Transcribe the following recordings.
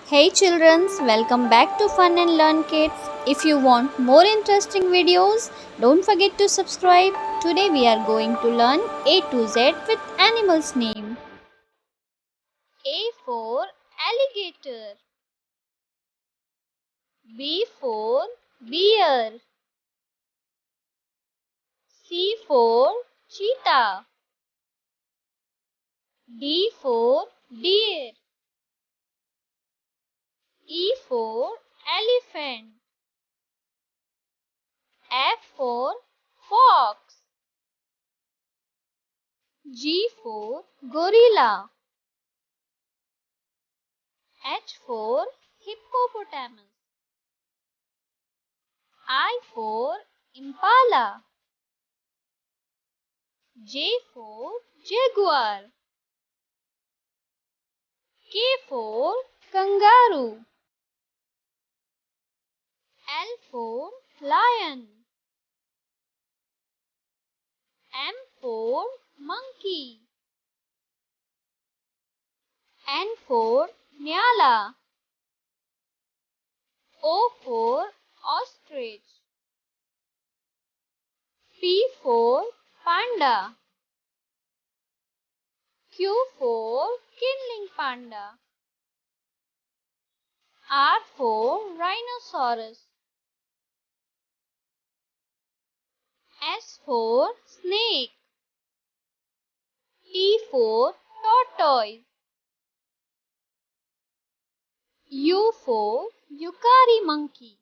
Hey children, welcome back to Fun and Learn Kids. If you want more interesting videos, don't forget to subscribe. Today we are going to learn A to Z with animals name. A for alligator. B for bear. C for cheetah. D for deer. E for elephant. F for fox. G for gorilla. H for hippopotamus. I for impala. J for jaguar. K for kangaroo. L for lion. M for monkey. N for nyala. O for ostrich. P for panda. Q for kindling panda. R for rhinoceros. S for snake. T for tortoise. U for Yukari monkey.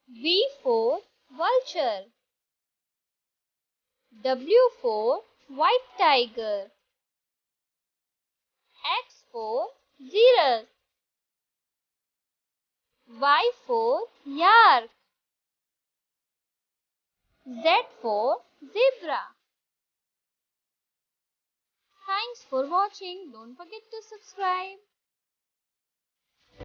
V for vulture. W for white tiger. X for xeris. Y for yak. Z for zebra. Thanks for watching. Don't forget to subscribe.